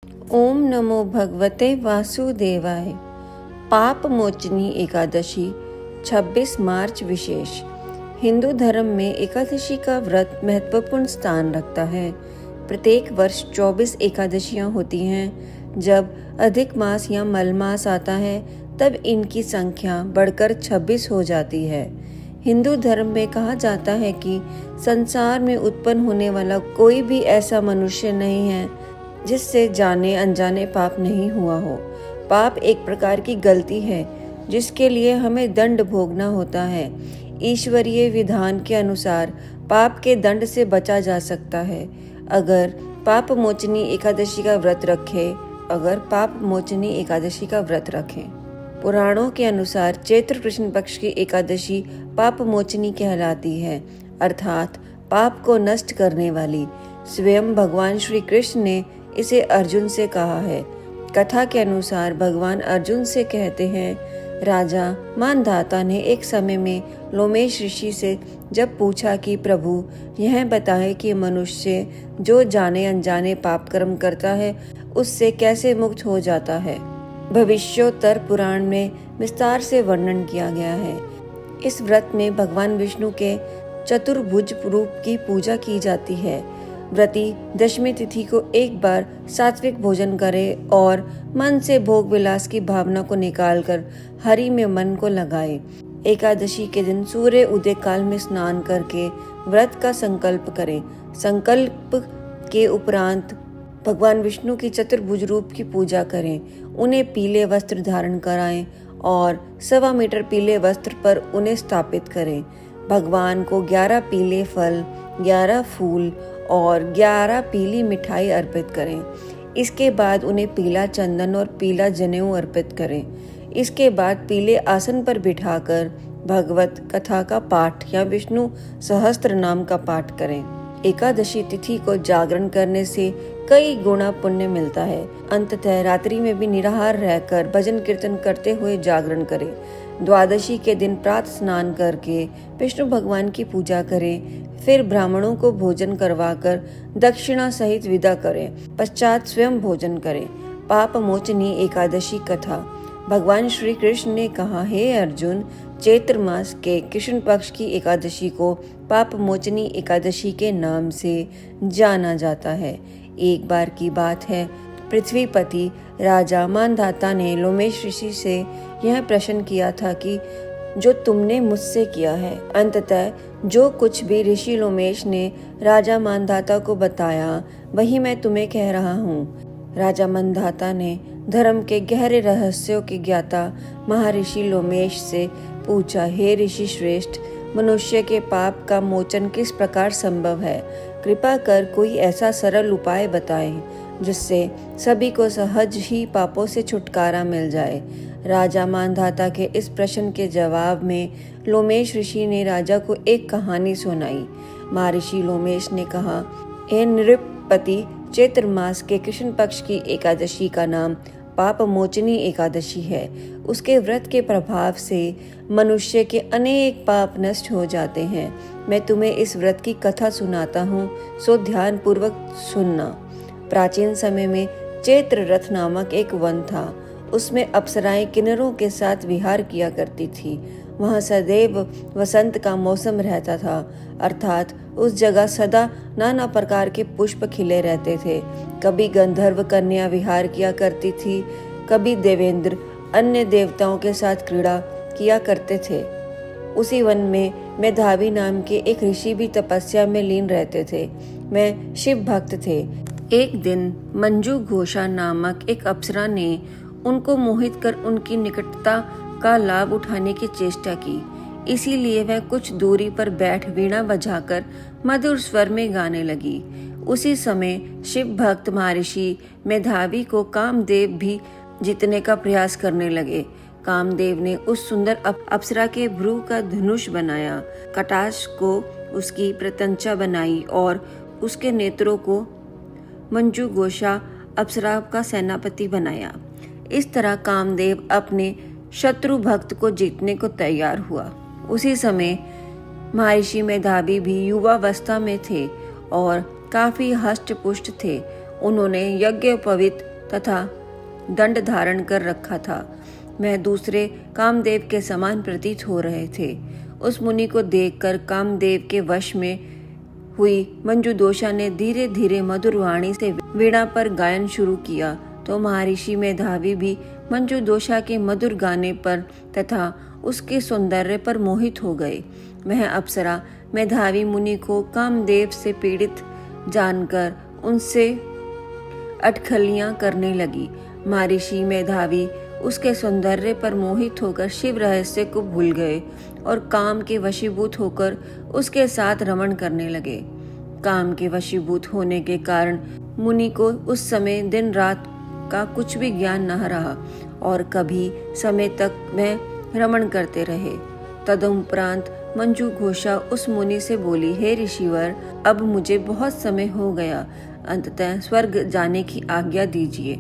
ओम नमो भगवते वासुदेवाय। पाप मोचनी एकादशी 26 मार्च विशेष। हिंदू धर्म में एकादशी का व्रत महत्वपूर्ण स्थान रखता है। प्रत्येक वर्ष 24 एकादशियां होती हैं। जब अधिक मास या मलमास आता है तब इनकी संख्या बढ़कर 26 हो जाती है। हिंदू धर्म में कहा जाता है कि संसार में उत्पन्न होने वाला कोई भी ऐसा मनुष्य नहीं है जिससे जाने अनजाने पाप नहीं हुआ हो। पाप एक प्रकार की गलती है जिसके लिए हमें दंड भोगना होता है। ईश्वरीय विधान के अनुसार पाप के दंड से बचा जा सकता है अगर पाप मोचनी एकादशी का व्रत रखें। पुराणों के अनुसार चैत्र कृष्ण पक्ष की एकादशी पाप मोचनी कहलाती है, अर्थात पाप को नष्ट करने वाली। स्वयं भगवान श्री कृष्ण ने इसे अर्जुन से कहा है। कथा के अनुसार भगवान अर्जुन से कहते हैं, राजा मानधाता ने एक समय में लोमेश ऋषि से जब पूछा कि प्रभु यह बताएं कि मनुष्य जो जाने अनजाने पाप कर्म करता है उससे कैसे मुक्त हो जाता है। भविष्योत्तर पुराण में विस्तार से वर्णन किया गया है। इस व्रत में भगवान विष्णु के चतुर्भुज रूप की पूजा की जाती है। व्रती दशमी तिथि को एक बार सात्विक भोजन करे और मन से भोग विलास की भावना को निकालकर हरि में मन को लगाए। एकादशी के दिन सूर्य उदय काल में स्नान करके व्रत का संकल्प करें। संकल्प के उपरांत भगवान विष्णु की चतुर्भुज रूप की पूजा करें। उन्हें पीले वस्त्र धारण कराएं और 1.25 मीटर पीले वस्त्र पर उन्हें स्थापित करें। भगवान को 11 पीले फल, 11 फूल और 11 पीली मिठाई अर्पित करें। इसके बाद उन्हें पीला चंदन और पीला जनेऊ अर्पित करें। इसके बाद पीले आसन पर बिठाकर भगवत कथा का पाठ या विष्णु सहस्त्र नाम का पाठ करें। एकादशी तिथि को जागरण करने से कई गुना पुण्य मिलता है। अंततः रात्रि में भी निराहार रहकर भजन कीर्तन करते हुए जागरण करें। द्वादशी के दिन प्रातः स्नान करके विष्णु भगवान की पूजा करें। फिर ब्राह्मणों को भोजन करवाकर दक्षिणा सहित विदा करें। पश्चात स्वयं भोजन करें। पाप मोचनी एकादशी कथा। भगवान श्री कृष्ण ने कहा, हे अर्जुन, चैत्र मास के कृष्ण पक्ष की एकादशी को पाप मोचनी एकादशी के नाम से जाना जाता है। एक बार की बात है, पृथ्वीपति राजा मानधाता ने लोमेश ऋषि से यह प्रश्न किया था कि जो तुमने मुझसे किया है। अंततः जो कुछ भी ऋषि लोमेश ने राजा मानधाता को बताया वही मैं तुम्हें कह रहा हूँ। राजा मानधाता ने धर्म के गहरे रहस्यों के ज्ञाता महर्षि लोमेश से पूछा, हे ऋषि श्रेष्ठ, मनुष्य के पाप का मोचन किस प्रकार संभव है? कृपा कर कोई ऐसा सरल उपाय बताएं जिससे सभी को सहज ही पापों से छुटकारा मिल जाए। राजा मानधाता के इस प्रश्न के जवाब में लोमेश ऋषि ने राजा को एक कहानी सुनाई। महर्षि लोमेश ने कहा, हे नृपति, चैत्र मास के कृष्ण पक्ष की एकादशी का नाम पाप मोचनी एकादशी है। उसके व्रत के प्रभाव से मनुष्य के अनेक पाप नष्ट हो जाते हैं। मैं तुम्हें इस व्रत की कथा सुनाता हूँ, सो ध्यान पूर्वक सुनना। प्राचीन समय में चैत्र रथ नामक एक वन था। उसमें अप्सराएं किन्नरों के साथ विहार किया करती थी। वहाँ सदैव वसंत का मौसम रहता था, अर्थात उस जगह सदा नाना प्रकार के पुष्प खिले रहते थे। कभी गंधर्व कन्या विहार किया करती थी, कभी देवेंद्र अन्य देवताओं के साथ क्रीड़ा किया करते थे। उसी वन में मेधावी नाम के एक ऋषि भी तपस्या में लीन रहते थे। मैं शिव भक्त थे। एक दिन मंजू घोषा नामक एक अप्सरा ने उनको मोहित कर उनकी निकटता का लाभ उठाने की चेष्टा की। इसीलिए वह कुछ दूरी पर बैठ वीणा बजाकर मधुर स्वर में गाने लगी। उसी समय शिव भक्त महर्षि मेधावी को कामदेव भी जीतने का प्रयास करने लगे। कामदेव ने उस सुंदर अप्सरा के भ्रू का धनुष बनाया, कटाक्ष को उसकी प्रत्यंचा बनाई और उसके नेत्रों को मंजू घोषा अप्सरा का सेनापति बनाया। इस तरह कामदेव अपने शत्रु भक्त को जीतने को तैयार हुआ। उसी समय महर्षि मेधावी भी युवावस्था में थे और काफी हष्ट पुष्ट थे। उन्होंने यज्ञोपवीत तथा दंड धारण कर रखा था। वह दूसरे कामदेव के समान प्रतीत हो रहे थे। उस मुनि को देखकर कामदेव के वश में हुई मंजूदोषा ने धीरे धीरे मधुर वाणी से वीणा पर गायन शुरू किया तो महर्षि मेधावी भी मंजूदोषा के मधुर गाने पर तथा उसके सौंदर्य पर मोहित हो गए। वह अप्सरा मेधावी मुनि को कामदेव से पीड़ित जानकर उनसे अटखलियां करने लगी। महर्षि मेधावी उसके सौंदर्य पर मोहित होकर शिव रहस्य को भूल गए और काम के वशीभूत होकर उसके साथ रमण करने लगे। काम के वशीभूत होने के कारण मुनि को उस समय दिन रात का कुछ भी ज्ञान न रहा और कभी समय तक वह रमण करते रहे। तदुपरांत मंजूघोषा उस मुनि से बोली, हे ऋषिवर, अब मुझे बहुत समय हो गया, अंततः स्वर्ग जाने की आज्ञा दीजिए।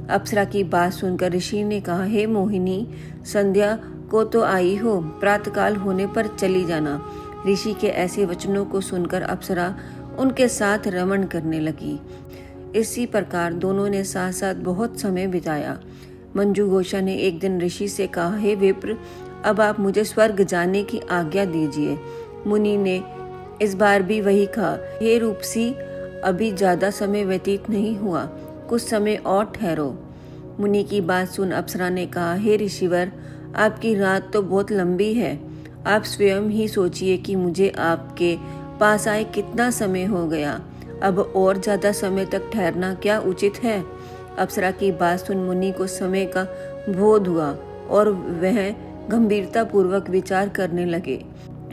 अप्सरा की बात सुनकर ऋषि ने कहा, हे मोहिनी, संध्या को तो आई हो, प्रातःकाल होने पर चली जाना। ऋषि के ऐसे वचनों को सुनकर अप्सरा उनके साथ रमण करने लगी। इसी प्रकार दोनों ने साथ साथ बहुत समय बिताया। मंजूघोषा ने एक दिन ऋषि से कहा, हे विप्र, अब आप मुझे स्वर्ग जाने की आज्ञा दीजिए। मुनि ने इस बार भी वही कहा, हे रूपसी, अभी ज्यादा समय व्यतीत नहीं हुआ, कुछ समय और ठहरो। मुनि की बात सुन अप्सरा ने कहा, हे ऋषिवर, आपकी रात तो बहुत लंबी है, आप स्वयं ही सोचिए कि मुझे आपके पास आए कितना समय हो गया, अब और ज्यादा समय तक ठहरना क्या उचित है। अप्सरा की बात सुन मुनि को समय का बोध हुआ और वह गंभीरता पूर्वक विचार करने लगे।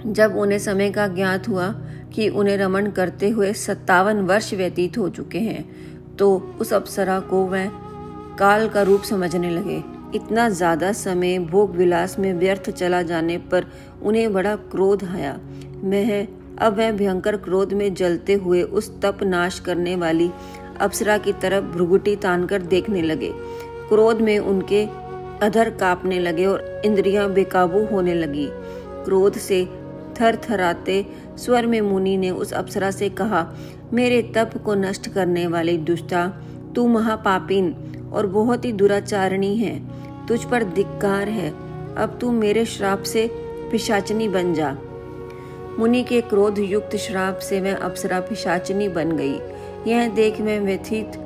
जब उन्हें समय का ज्ञात हुआ कि उन्हें रमण करते हुए 57 वर्ष व्यतीत हो चुके हैं, तो उस अप्सरा को वह काल का रूप समझने लगे। इतना ज्यादा समय भोग विलास में व्यर्थ चला जाने पर उन्हें बड़ा क्रोध आया। अब वह भयंकर क्रोध में जलते हुए उस तप नाश करने वाली अप्सरा की तरफ भ्रुकुटी तानकर देखने लगे। क्रोध में उनके अधर कांपने लगे और इंद्रियां बेकाबू होने लगी। क्रोध से थरथराते स्वर में मुनि ने उस अप्सरा से कहा, मेरे तप को नष्ट करने वाली दुष्टा, तू महापापिन और बहुत ही दुराचारणी है, तुझ पर धिक्कार है, अब तू मेरे श्राप से पिशाचिनी बन जा। मुनि के क्रोध युक्त श्राप से वह अप्सरा पिशाचिनी बन गई। यह देख मैं व्यथित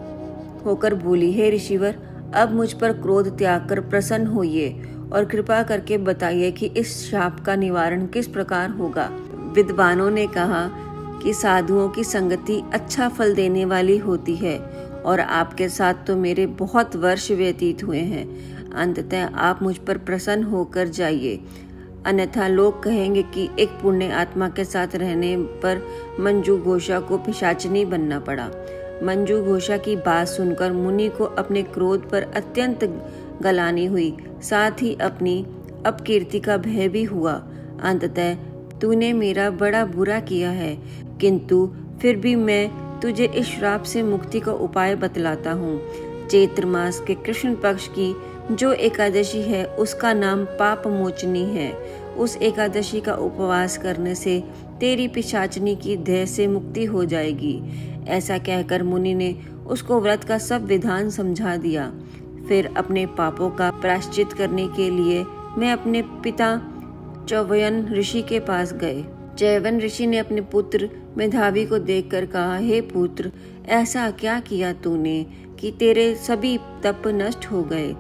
होकर बोली, हे ऋषिवर, अब मुझ पर क्रोध त्याग कर प्रसन्न होइए और कृपा करके बताइए कि इस श्राप का निवारण किस प्रकार होगा। विद्वानों ने कहा कि साधुओं की संगति अच्छा फल देने वाली होती है और आपके साथ तो मेरे बहुत वर्ष व्यतीत हुए हैं, अंततः आप मुझ पर प्रसन्न होकर जाइए, अन्यथा लोग कहेंगे कि एक पुण्य आत्मा के साथ रहने पर मंजूघोषा को पिशाचिनी बनना पड़ा। मंजूघोषा की बात सुनकर मुनि को अपने क्रोध पर अत्यंत गलानी हुई, साथ ही अपनी अपकीर्ति का भय भी हुआ। अंततः तूने मेरा बड़ा बुरा किया है, किंतु फिर भी मैं तुझे इस श्राप से मुक्ति का उपाय बतलाता हूँ। चैत्र मास के कृष्ण पक्ष की जो एकादशी है उसका नाम पाप मोचनी है। उस एकादशी का उपवास करने से तेरी पिशाचनी की देह से मुक्ति हो जाएगी। ऐसा कहकर मुनि ने उसको व्रत का सब विधान समझा दिया। फिर अपने पापों का प्रायश्चित करने के लिए मैं अपने पिता चौवयन ऋषि के पास गए। चैवन ऋषि ने अपने पुत्र मेधावी को देखकर कहा, हे पुत्र, ऐसा क्या किया तूने कि तेरे सभी तप नष्ट हो गए,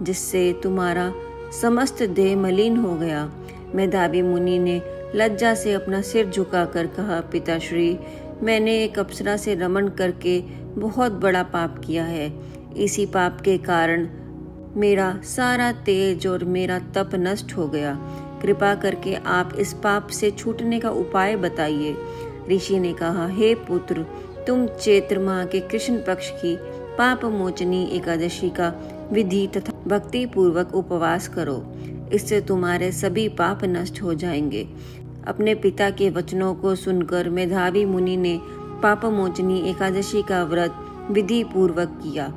जिससे तुम्हारा समस्त देह मलिन हो गया। मेधावी मुनि ने लज्जा से अपना सिर झुकाकर कहा, पिताश्री, मैंने एक अप्सरा से रमण करके बहुत बड़ा पाप किया है। इसी पाप के कारण मेरा सारा तेज और मेरा तप नष्ट हो गया। कृपा करके आप इस पाप से छूटने का उपाय बताइए। ऋषि ने कहा, हे पुत्र, तुम चैत्र माह के कृष्ण पक्ष की पाप मोचनी एकादशी का विधि तथा भक्ति पूर्वक उपवास करो, इससे तुम्हारे सभी पाप नष्ट हो जाएंगे। अपने पिता के वचनों को सुनकर मेधावी मुनि ने पाप मोचनी एकादशी का व्रत विधि पूर्वक किया।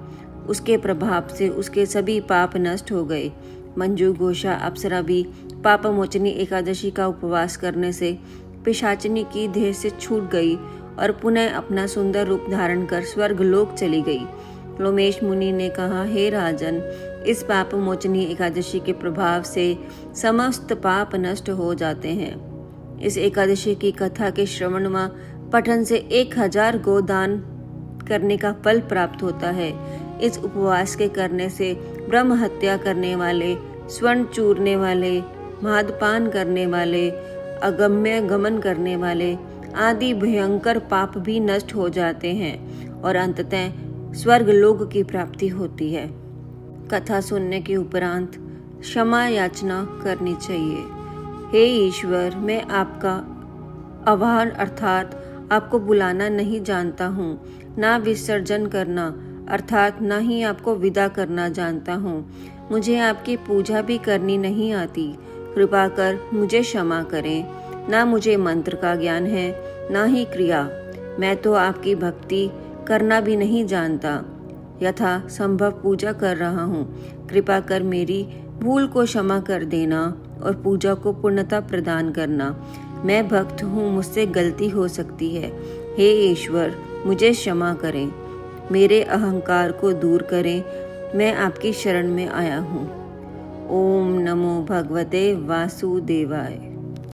उसके प्रभाव से उसके सभी पाप नष्ट हो गए। मंजूघोषा अप्सरा भी पाप मोचनी एकादशी का उपवास करने से पिशाचिनी की देह से छूट गई और पुनः अपना सुंदर रूप धारण कर स्वर्ग लोक चली गई। लोमेश मुनि ने कहा, हे राजन, इस पाप मोचनी एकादशी के प्रभाव से समस्त पाप नष्ट हो जाते हैं। इस एकादशी की कथा के श्रवण व पठन से 1000 गोदान करने का फल प्राप्त होता है। इस उपवास के करने से ब्रह्म हत्या करने वाले, स्वर्ण चूरने वाले, मद्यपान करने वाले, अगम्य गमन करने वाले आदि भयंकर पाप भी नष्ट हो जाते हैं और अंततः स्वर्ग लोक की प्राप्ति होती है। कथा सुनने के उपरांत क्षमा याचना करनी चाहिए। हे ईश्वर, मैं आपका आह्वान अर्थात आपको बुलाना नहीं जानता हूँ, ना विसर्जन करना अर्थात ना ही आपको विदा करना जानता हूँ। मुझे आपकी पूजा भी करनी नहीं आती। कृपा कर मुझे क्षमा करें। ना मुझे मंत्र का ज्ञान है, ना ही क्रिया। मैं तो आपकी भक्ति करना भी नहीं जानता। यथा संभव पूजा कर रहा हूँ। कृपा कर मेरी भूल को क्षमा कर देना और पूजा को पूर्णता प्रदान करना। मैं भक्त हूँ, मुझसे गलती हो सकती है। हे ईश्वर, मुझे क्षमा करें, मेरे अहंकार को दूर करें। मैं आपकी शरण में आया हूँ। ओम नमो भगवते वासुदेवाय।